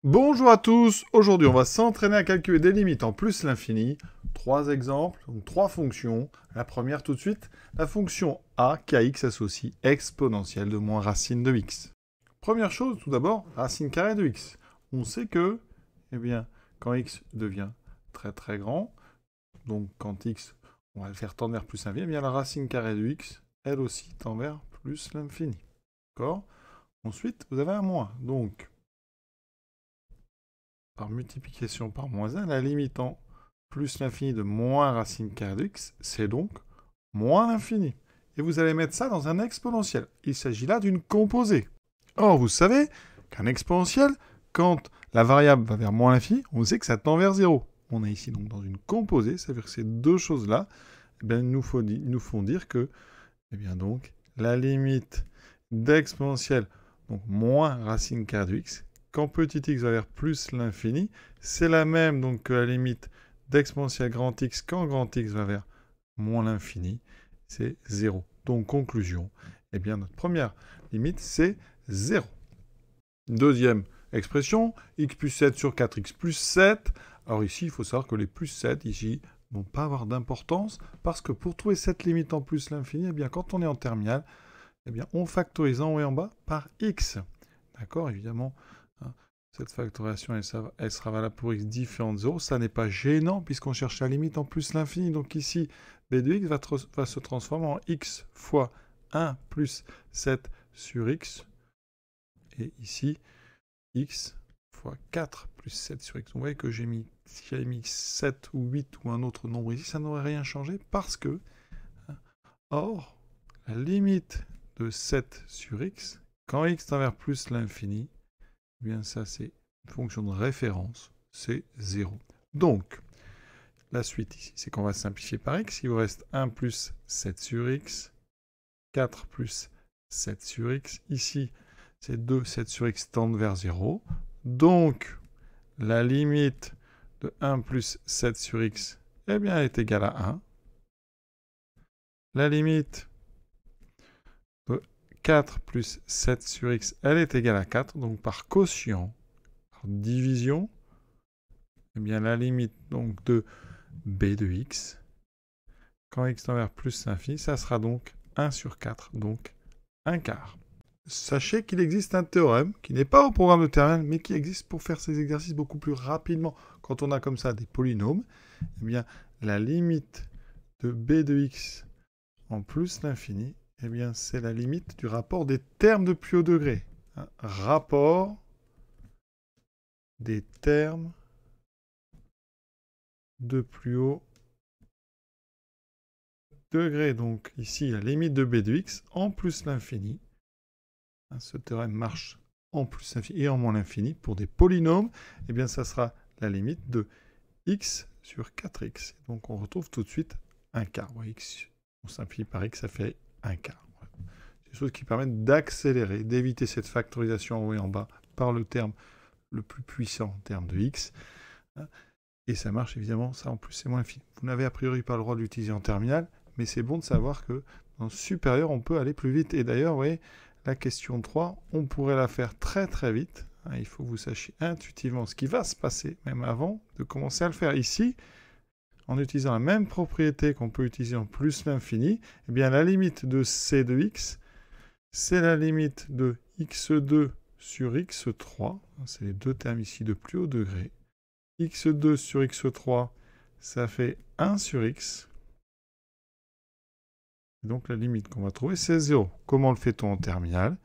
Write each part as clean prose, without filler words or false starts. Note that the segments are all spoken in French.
Bonjour à tous, aujourd'hui on va s'entraîner à calculer des limites en plus l'infini. Trois exemples, donc trois fonctions. La première tout de suite, la fonction a qui à x associe exponentielle de moins racine de x. Première chose, tout d'abord, racine carrée de x. On sait que, eh bien, quand x devient très très grand, donc quand x, on va le faire tendre vers plus l'infini, eh bien la racine carrée de x, elle aussi tend vers plus l'infini. D'accord? Ensuite, vous avez un moins, donc par multiplication par moins 1, la limite en plus l'infini de moins racine carrée de x, c'est donc moins l'infini. Et vous allez mettre ça dans un exponentiel. Il s'agit là d'une composée. Or, vous savez qu'un exponentiel, quand la variable va vers moins l'infini, on sait que ça tend vers 0. On est ici donc dans une composée, ça veut dire que ces deux choses-là nous font dire que eh bien donc, la limite d'exponentielle, donc moins racine carrée de x, quand petit x va vers plus l'infini, c'est la même donc que la limite d'exponentielle grand x quand grand x va vers moins l'infini, c'est 0. Donc conclusion, eh bien notre première limite c'est 0. Deuxième expression, x plus 7 sur 4x plus 7. Alors ici, il faut savoir que les plus 7 ici vont pas avoir d'importance parce que pour trouver cette limite en plus l'infini, eh bien quand on est en terminale, eh bien on factorise en haut et en bas par x. D'accord, évidemment, hein, cette factorisation, elle sera valable pour x différent de 0. Ça n'est pas gênant puisqu'on cherche la limite en plus l'infini. Donc ici, b de x va se transformer en x fois 1 plus 7 sur x. Et ici, x fois 4 plus 7 sur x. Vous voyez que si j'avais mis 7 ou 8 ou un autre nombre ici, ça n'aurait rien changé parce que, or, la limite de 7 sur x, quand x tend vers plus l'infini, eh bien ça c'est une fonction de référence, c'est 0. Donc, la suite ici, c'est qu'on va simplifier par x. Il vous reste 1 plus 7 sur x, 4 plus 7 sur x. Ici, c'est 2, 7 sur x tendent vers 0. Donc, la limite de 1 plus 7 sur x, eh bien, elle est égale à 1. La limite de 4 plus 7 sur x, elle est égale à 4. Donc, par quotient, par division, eh bien, la limite donc, de b de x, quand x tend vers plus l'infini, ça sera donc 1 sur 4, donc 1 quart. Sachez qu'il existe un théorème qui n'est pas au programme de terminale, mais qui existe pour faire ces exercices beaucoup plus rapidement. Quand on a comme ça des polynômes, eh bien, la limite de b de x en plus l'infini, eh bien, c'est la limite du rapport des termes de plus haut degré. Rapport des termes de plus haut degré. Donc ici, la limite de b de x en plus l'infini. Ce théorème marche en plus l'infini et en moins l'infini. Pour des polynômes, eh bien, ça sera la limite de x sur 4x. Donc on retrouve tout de suite un quart. X, on simplifie par x, ça fait un quart. C'est des choses qui permettent d'accélérer, d'éviter cette factorisation en haut et en bas par le terme le plus puissant en termes de x. Et ça marche évidemment, ça en plus c'est moins infini. Vous n'avez a priori pas le droit de l'utiliser en terminale, mais c'est bon de savoir que dans le supérieur, on peut aller plus vite. Et d'ailleurs, vous voyez, la question 3, on pourrait la faire très très vite. Il faut que vous sachiez intuitivement ce qui va se passer, même avant de commencer à le faire. Ici, en utilisant la même propriété qu'on peut utiliser en plus l'infini, eh bien la limite de c de x, c'est la limite de x2 sur x3. C'est les deux termes ici de plus haut degré. x2 sur x3, ça fait 1 sur x. Donc la limite qu'on va trouver, c'est 0. Comment le fait-on en terminale?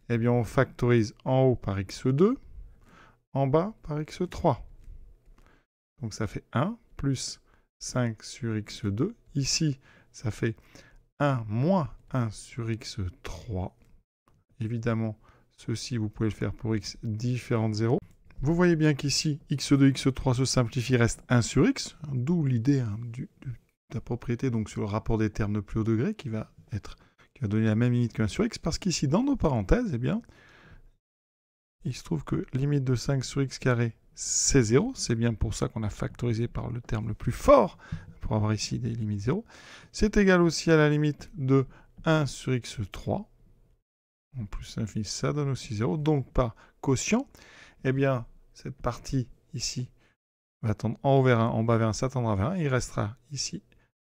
Eh bien, on factorise en haut par x2, en bas par x3. Donc ça fait 1 plus 5 sur x2. Ici, ça fait 1 moins 1 sur x3. Évidemment, ceci, vous pouvez le faire pour x différent de 0. Vous voyez bien qu'ici, x2, x3 se simplifie, reste 1 sur x, d'où l'idée de la propriété donc sur le rapport des termes de plus haut degré qui va donner la même limite que 1 sur x, parce qu'ici, dans nos parenthèses, eh bien, il se trouve que limite de 5 sur x carré, c'est 0. C'est bien pour ça qu'on a factorisé par le terme le plus fort, pour avoir ici des limites 0. C'est égal aussi à la limite de 1 sur x3. En plus l'infini, ça donne aussi 0. Donc par quotient, eh bien, cette partie ici va tendre en haut vers 1, en bas vers 1, ça tendra vers 1. Il restera ici.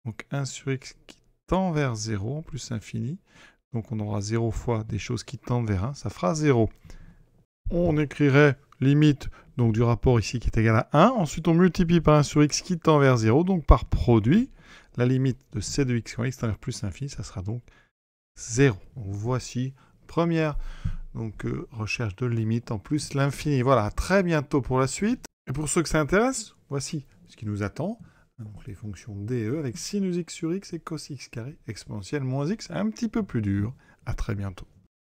Donc 1 sur x qui tend vers 0, en plus infini. Donc on aura 0 fois des choses qui tendent vers 1, ça fera 0. On écrirait limite donc, du rapport ici qui est égal à 1. Ensuite on multiplie par 1 sur x qui tend vers 0. Donc par produit, la limite de c de x quand x tend vers plus infini, ça sera donc 0. Donc voici première recherche de limite en plus l'infini. Voilà, à très bientôt pour la suite. Et pour ceux que ça intéresse, voici ce qui nous attend. Donc les fonctions d et e avec sinus x sur x et cos x carré exponentielle moins x, un petit peu plus dur. À très bientôt.